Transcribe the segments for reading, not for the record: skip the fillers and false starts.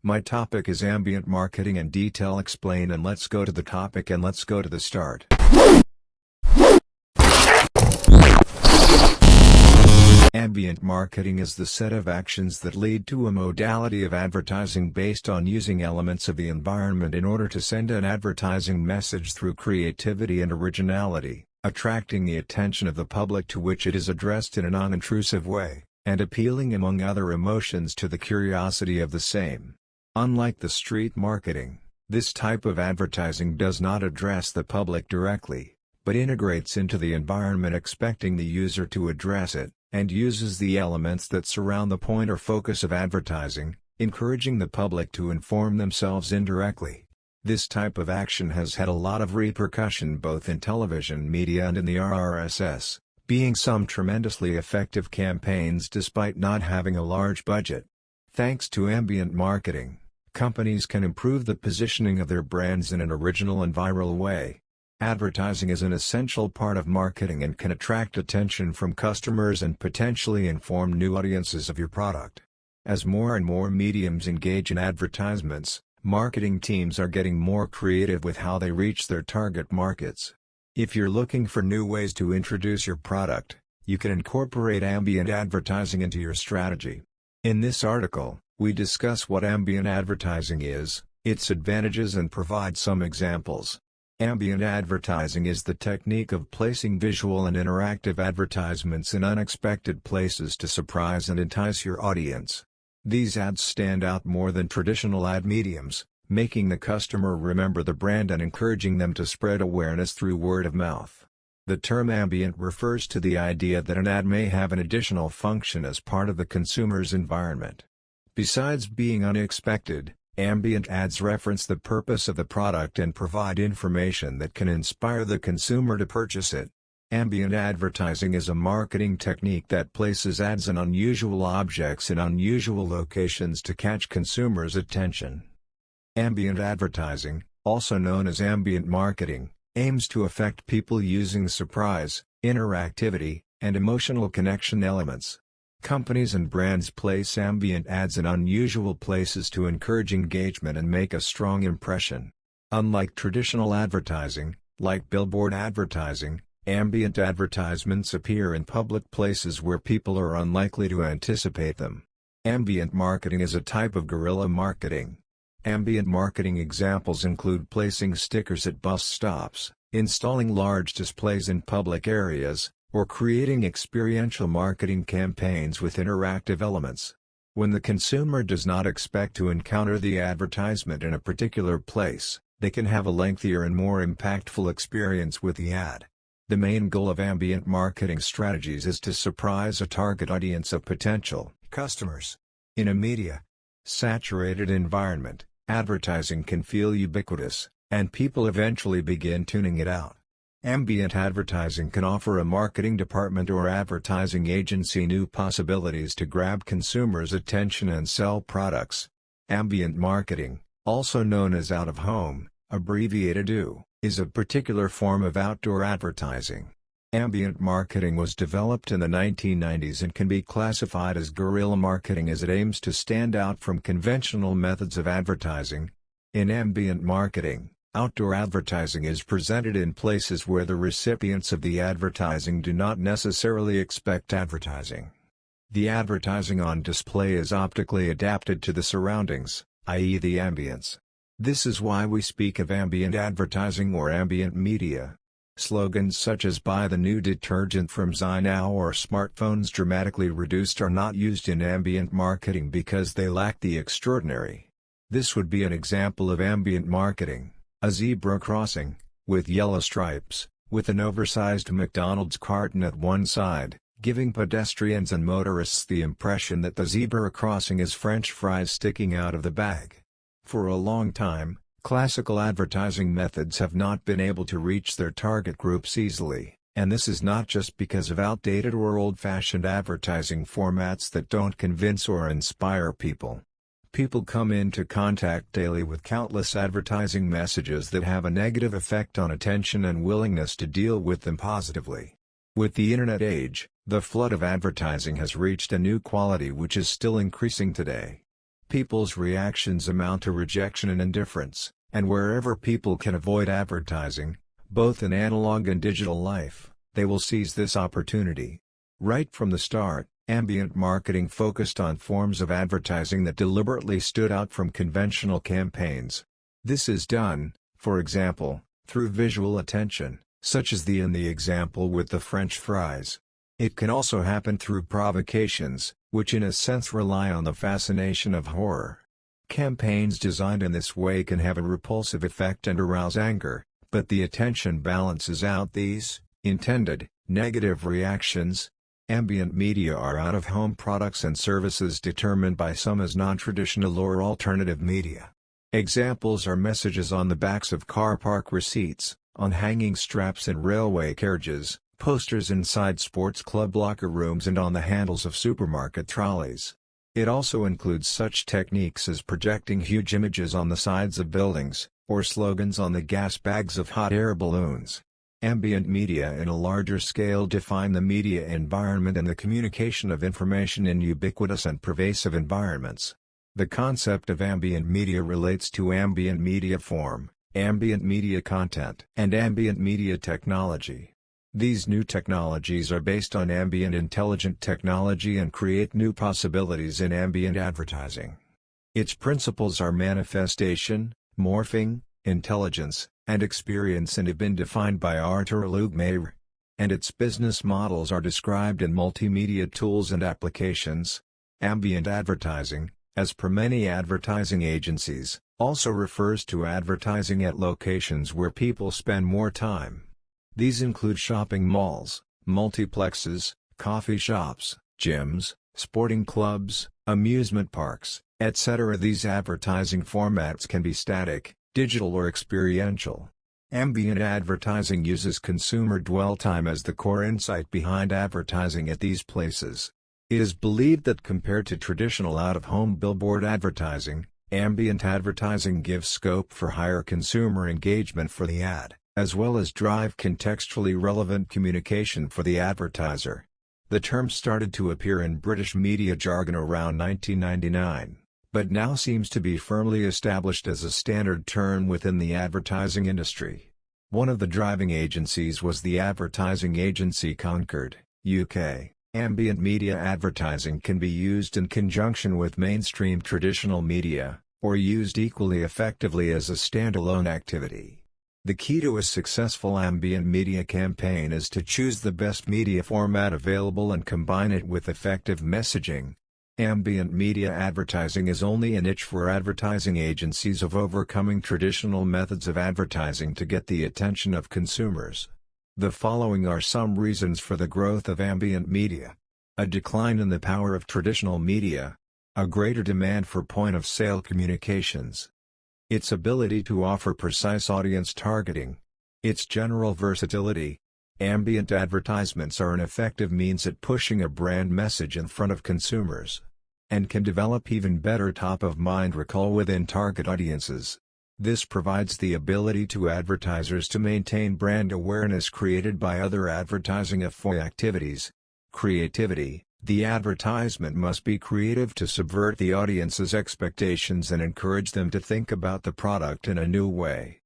My topic is ambient marketing and detail explain, and let's go to the topic and let's go to the start. Ambient marketing is the set of actions that lead to a modality of advertising based on using elements of the environment in order to send an advertising message through creativity and originality, attracting the attention of the public to which it is addressed in a non-intrusive way, and appealing among other emotions to the curiosity of the same. Unlike the street marketing, this type of advertising does not address the public directly, but integrates into the environment expecting the user to address it, and uses the elements that surround the point or focus of advertising, encouraging the public to inform themselves indirectly. This type of action has had a lot of repercussion both in television media and in the RRSS, being some tremendously effective campaigns despite not having a large budget. Thanks to ambient marketing, companies can improve the positioning of their brands in an original and viral way. Advertising is an essential part of marketing and can attract attention from customers and potentially inform new audiences of your product. As more and more mediums engage in advertisements, marketing teams are getting more creative with how they reach their target markets. If you're looking for new ways to introduce your product, you can incorporate ambient advertising into your strategy. In this article, we discuss what ambient advertising is, its advantages, and provide some examples. Ambient advertising is the technique of placing visual and interactive advertisements in unexpected places to surprise and entice your audience. These ads stand out more than traditional ad mediums, making the customer remember the brand and encouraging them to spread awareness through word of mouth. The term ambient refers to the idea that an ad may have an additional function as part of the consumer's environment. Besides being unexpected, ambient ads reference the purpose of the product and provide information that can inspire the consumer to purchase it. Ambient advertising is a marketing technique that places ads and unusual objects in unusual locations to catch consumers' attention. Ambient advertising, also known as ambient marketing, aims to affect people using surprise, interactivity, and emotional connection elements. Companies and brands place ambient ads in unusual places to encourage engagement and make a strong impression. Unlike traditional advertising, like billboard advertising, ambient advertisements appear in public places where people are unlikely to anticipate them. Ambient marketing is a type of guerrilla marketing. Ambient marketing examples include placing stickers at bus stops, installing large displays in public areas, or creating experiential marketing campaigns with interactive elements. When the consumer does not expect to encounter the advertisement in a particular place, they can have a lengthier and more impactful experience with the ad. The main goal of ambient marketing strategies is to surprise a target audience of potential customers. In a media-saturated environment, advertising can feel ubiquitous, and people eventually begin tuning it out. Ambient advertising can offer a marketing department or advertising agency new possibilities to grab consumers' attention and sell products. Ambient marketing, also known as out-of-home, abbreviated ADU, is a particular form of outdoor advertising. Ambient marketing was developed in the 1990s and can be classified as guerrilla marketing as it aims to stand out from conventional methods of advertising. In ambient marketing, outdoor advertising is presented in places where the recipients of the advertising do not necessarily expect advertising. The advertising on display is optically adapted to the surroundings, i.e. the ambience. This is why we speak of ambient advertising or ambient media. Slogans such as "Buy the new detergent from Zynow" or "Smartphones dramatically reduced" are not used in ambient marketing because they lack the extraordinary. This would be an example of ambient marketing. A zebra crossing, with yellow stripes, with an oversized McDonald's carton at one side, giving pedestrians and motorists the impression that the zebra crossing is French fries sticking out of the bag. For a long time, classical advertising methods have not been able to reach their target groups easily, and this is not just because of outdated or old-fashioned advertising formats that don't convince or inspire people. People come into contact daily with countless advertising messages that have a negative effect on attention and willingness to deal with them positively. With the internet age, the flood of advertising has reached a new quality which is still increasing today. people's reactions amount to rejection and indifference, and wherever people can avoid advertising, both in analog and digital life, they will seize this opportunity. Right from the start, ambient marketing focused on forms of advertising that deliberately stood out from conventional campaigns. This is done, for example, through visual attention, such as in the example with the French fries. It can also happen through provocations, which in a sense rely on the fascination of horror. Campaigns designed in this way can have a repulsive effect and arouse anger, but the attention balances out these intended negative reactions. Ambient media are out-of-home products and services determined by some as non-traditional or alternative media. Examples are messages on the backs of car park receipts, on hanging straps in railway carriages, posters inside sports club locker rooms and on the handles of supermarket trolleys. It also includes such techniques as projecting huge images on the sides of buildings, or slogans on the gas bags of hot air balloons. Ambient media in a larger scale define the media environment and the communication of information in ubiquitous and pervasive environments. The concept of ambient media relates to ambient media form, ambient media content, and ambient media technology. These new technologies are based on ambient intelligent technology and create new possibilities in ambient advertising. Its principles are manifestation, morphing, intelligence, and experience and have been defined by Arthur Lugmeyer. And its business models are described in multimedia tools and applications. Ambient advertising, as per many advertising agencies, also refers to advertising at locations where people spend more time. These include shopping malls, multiplexes, coffee shops, gyms, sporting clubs, amusement parks, etc. These advertising formats can be static, digital or experiential. Ambient advertising uses consumer dwell time as the core insight behind advertising at these places. It is believed that compared to traditional out-of-home billboard advertising, ambient advertising gives scope for higher consumer engagement for the ad, as well as drive contextually relevant communication for the advertiser. The term started to appear in British media jargon around 1999. But now seems to be firmly established as a standard term within the advertising industry. One of the driving agencies was the advertising agency Concord, UK. Ambient media advertising can be used in conjunction with mainstream traditional media, or used equally effectively as a standalone activity. The key to a successful ambient media campaign is to choose the best media format available and combine it with effective messaging. Ambient media advertising is only a niche for advertising agencies of overcoming traditional methods of advertising to get the attention of consumers. The following are some reasons for the growth of ambient media. A decline in the power of traditional media. A greater demand for point-of-sale communications. Its ability to offer precise audience targeting. Its general versatility. Ambient advertisements are an effective means at pushing a brand message in front of consumers, and can develop even better top-of-mind recall within target audiences. This provides the ability to advertisers to maintain brand awareness created by other advertising FOI activities. Creativity. The advertisement must be creative to subvert the audience's expectations and encourage them to think about the product in a new way.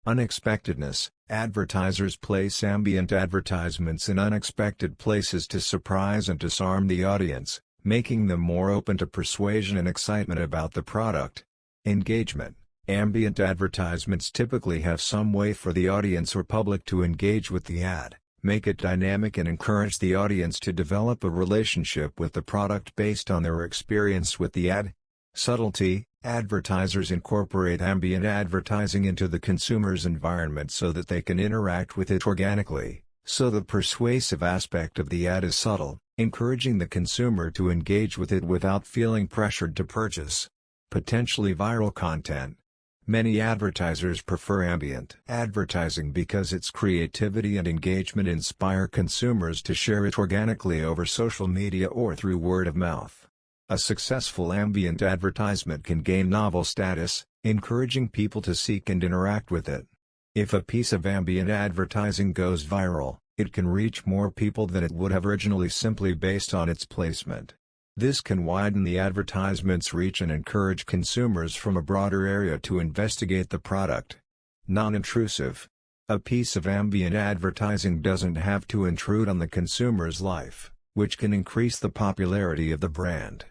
Unexpectedness. Advertisers place ambient advertisements in unexpected places to surprise and disarm the audience, making them more open to persuasion and excitement about the product. Engagement. Ambient advertisements typically have some way for the audience or public to engage with the ad, make it dynamic and encourage the audience to develop a relationship with the product based on their experience with the ad. Subtlety. Advertisers incorporate ambient advertising into the consumer's environment so that they can interact with it organically, so the persuasive aspect of the ad is subtle, encouraging the consumer to engage with it without feeling pressured to purchase. Potentially viral content. Many advertisers prefer ambient advertising because its creativity and engagement inspire consumers to share it organically over social media or through word of mouth. A successful ambient advertisement can gain novel status, encouraging people to seek and interact with it. If a piece of ambient advertising goes viral, it can reach more people than it would have originally simply based on its placement. This can widen the advertisement's reach and encourage consumers from a broader area to investigate the product. Non-intrusive. A piece of ambient advertising doesn't have to intrude on the consumer's life, which can increase the popularity of the brand.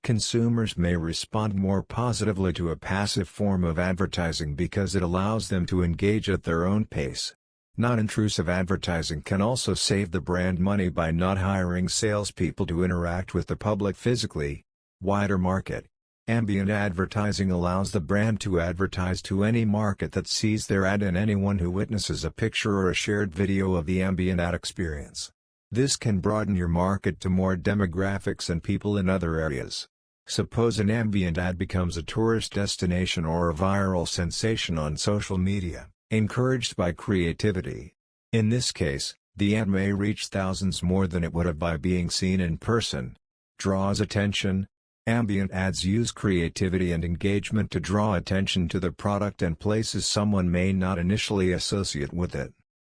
Consumers may respond more positively to a passive form of advertising because it allows them to engage at their own pace. Non-intrusive advertising can also save the brand money by not hiring salespeople to interact with the public physically. Wider market. Ambient advertising allows the brand to advertise to any market that sees their ad and anyone who witnesses a picture or a shared video of the ambient ad experience. This can broaden your market to more demographics and people in other areas. Suppose an ambient ad becomes a tourist destination or a viral sensation on social media, encouraged by creativity. In this case, the ad may reach thousands more than it would have by being seen in person. Draws attention. Ambient ads use creativity and engagement to draw attention to the product and places someone may not initially associate with it.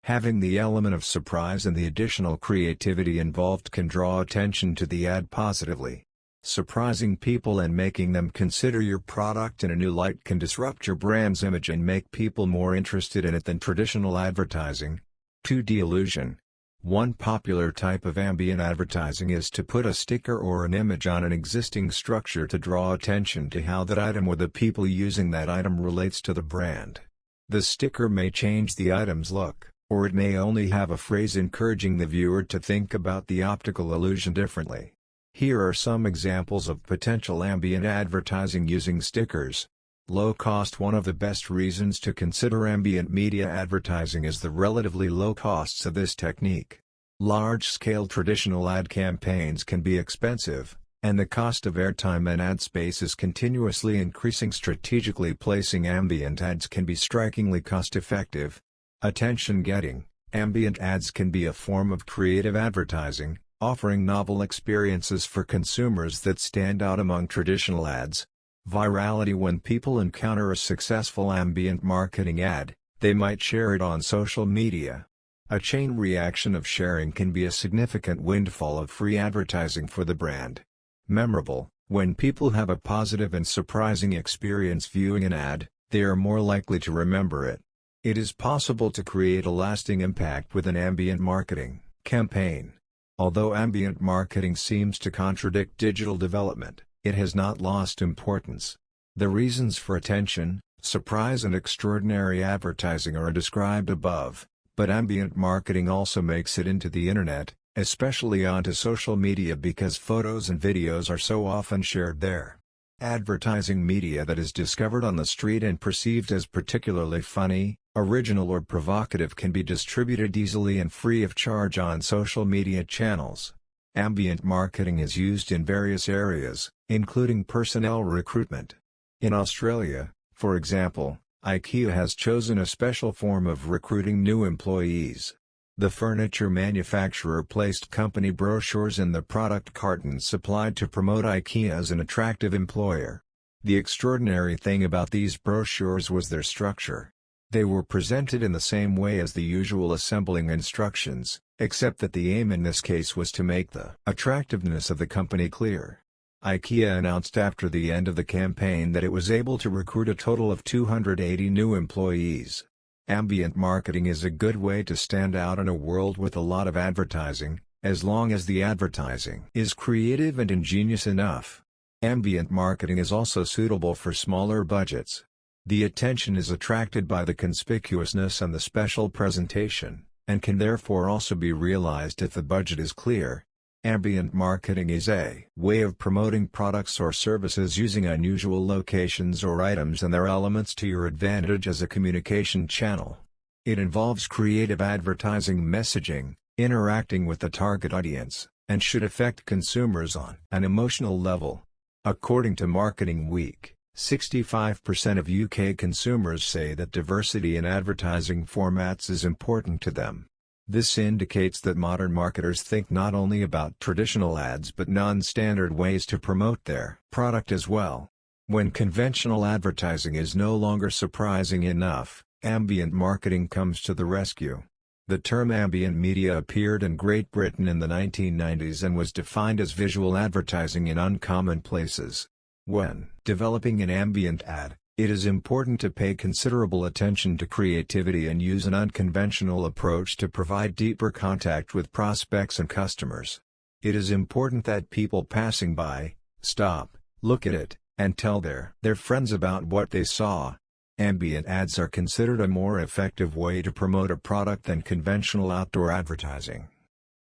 Having the element of surprise and the additional creativity involved can draw attention to the ad positively. Surprising people and making them consider your product in a new light can disrupt your brand's image and make people more interested in it than traditional advertising. 2D illusion. One popular type of ambient advertising is to put a sticker or an image on an existing structure to draw attention to how that item or the people using that item relates to the brand. The sticker may change the item's look, or it may only have a phrase encouraging the viewer to think about the optical illusion differently. Here are some examples of potential ambient advertising using stickers. Low cost. One of the best reasons to consider ambient media advertising is the relatively low costs of this technique. Large-scale traditional ad campaigns can be expensive, and the cost of airtime and ad space is continuously increasing. Strategically placing ambient ads can be strikingly cost-effective. Attention-getting. Ambient ads can be a form of creative advertising, offering novel experiences for consumers that stand out among traditional ads. Virality. When people encounter a successful ambient marketing ad, they might share it on social media. A chain reaction of sharing can be a significant windfall of free advertising for the brand. Memorable. When people have a positive and surprising experience viewing an ad, they are more likely to remember it. It is possible to create a lasting impact with an ambient marketing campaign. Although ambient marketing seems to contradict digital development, it has not lost importance. The reasons for attention, surprise and extraordinary advertising are described above, but ambient marketing also makes it into the internet, especially onto social media because photos and videos are so often shared there. Advertising media that is discovered on the street and perceived as particularly funny, original or provocative can be distributed easily and free of charge on social media channels. Ambient marketing is used in various areas, including personnel recruitment. In Australia, for example, IKEA has chosen a special form of recruiting new employees. The furniture manufacturer placed company brochures in the product cartons supplied to promote IKEA as an attractive employer. The extraordinary thing about these brochures was their structure. They were presented in the same way as the usual assembling instructions, except that the aim in this case was to make the attractiveness of the company clear. IKEA announced after the end of the campaign that it was able to recruit a total of 280 new employees. Ambient marketing is a good way to stand out in a world with a lot of advertising, as long as the advertising is creative and ingenious enough. Ambient marketing is also suitable for smaller budgets. The attention is attracted by the conspicuousness and the special presentation, and can therefore also be realized if the budget is clear. Ambient marketing is a way of promoting products or services using unusual locations or items and their elements to your advantage as a communication channel. It involves creative advertising messaging, interacting with the target audience, and should affect consumers on an emotional level. According to Marketing Week, 65% of UK consumers say that diversity in advertising formats is important to them. This indicates that modern marketers think not only about traditional ads but non-standard ways to promote their product as well. When conventional advertising is no longer surprising enough, ambient marketing comes to the rescue. The term ambient media appeared in Great Britain in the 1990s and was defined as visual advertising in uncommon places. When developing an ambient ad, it is important to pay considerable attention to creativity and use an unconventional approach to provide deeper contact with prospects and customers. It is important that people passing by stop, look at it, and tell their friends about what they saw. Ambient ads are considered a more effective way to promote a product than conventional outdoor advertising.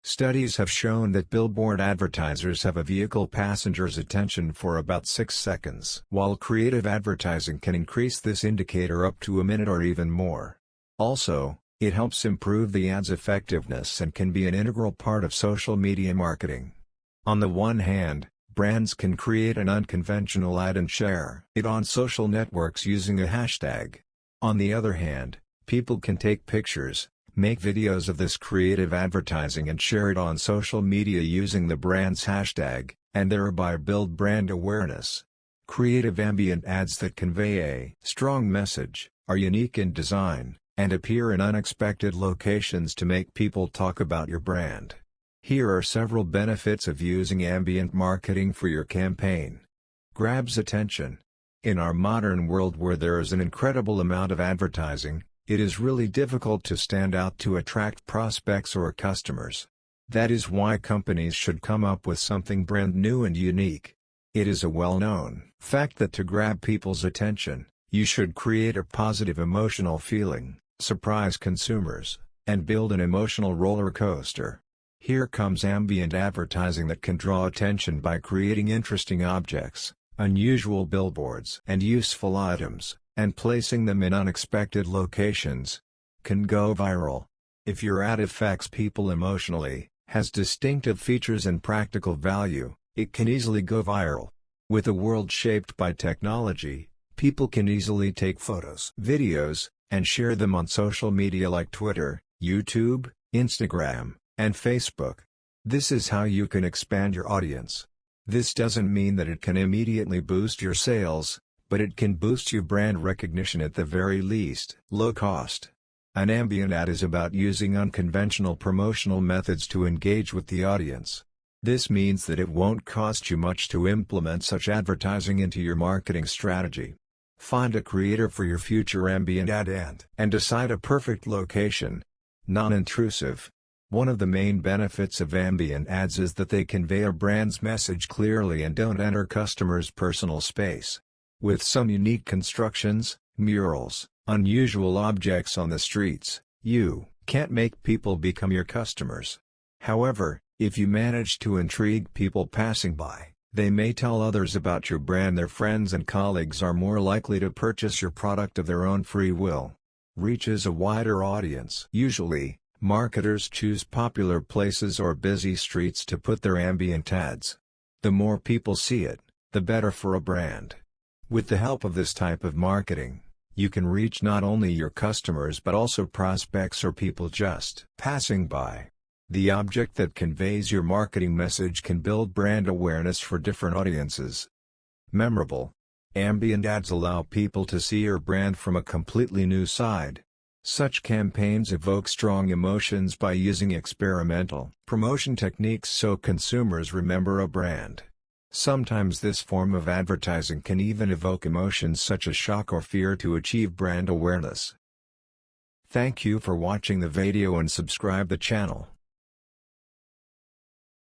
Studies have shown that billboard advertisers have a vehicle passenger's attention for about 6 seconds, while creative advertising can increase this indicator up to a minute or even more. Also, it helps improve the ad's effectiveness and can be an integral part of social media marketing. On the one hand, brands can create an unconventional ad and share it on social networks using a hashtag. On the other hand, people can take pictures, make videos of this creative advertising and share it on social media using the brand's hashtag, and thereby build brand awareness. Creative ambient ads that convey a strong message, are unique in design, and appear in unexpected locations to make people talk about your brand. Here are several benefits of using ambient marketing for your campaign. Grabs attention. In our modern world where there is an incredible amount of advertising, it is really difficult to stand out to attract prospects or customers. That is why companies should come up with something brand new and unique. It is a well-known fact that to grab people's attention, you should create a positive emotional feeling, surprise consumers, and build an emotional roller coaster. Here comes ambient advertising that can draw attention by creating interesting objects, unusual billboards and useful items, and placing them in unexpected locations. Can go viral. If your ad affects people emotionally, has distinctive features and practical value, it can easily go viral. With a world shaped by technology, people can easily take photos, videos, and share them on social media like Twitter, YouTube, Instagram, and Facebook. This is how you can expand your audience. This doesn't mean that it can immediately boost your sales, but it can boost your brand recognition at the very least. Low cost. An ambient ad is about using unconventional promotional methods to engage with the audience. This means that it won't cost you much to implement such advertising into your marketing strategy. Find a creator for your future ambient ad and decide a perfect location. Non-intrusive. One of the main benefits of ambient ads is that they convey a brand's message clearly and don't enter customers' personal space. With some unique constructions, murals, unusual objects on the streets, you can't make people become your customers. However, if you manage to intrigue people passing by, they may tell others about your brand. Their friends and colleagues are more likely to purchase your product of their own free will. Reaches a wider audience. Usually, marketers choose popular places or busy streets to put their ambient ads. The more people see it, the better for a brand. With the help of this type of marketing, you can reach not only your customers but also prospects or people just passing by. The object that conveys your marketing message can build brand awareness for different audiences. Memorable. Ambient ads allow people to see your brand from a completely new side. Such campaigns evoke strong emotions by using experimental promotion techniques so consumers remember a brand. Sometimes this form of advertising can even evoke emotions such as shock or fear to achieve brand awareness. Thank you for watching the video and subscribe the channel.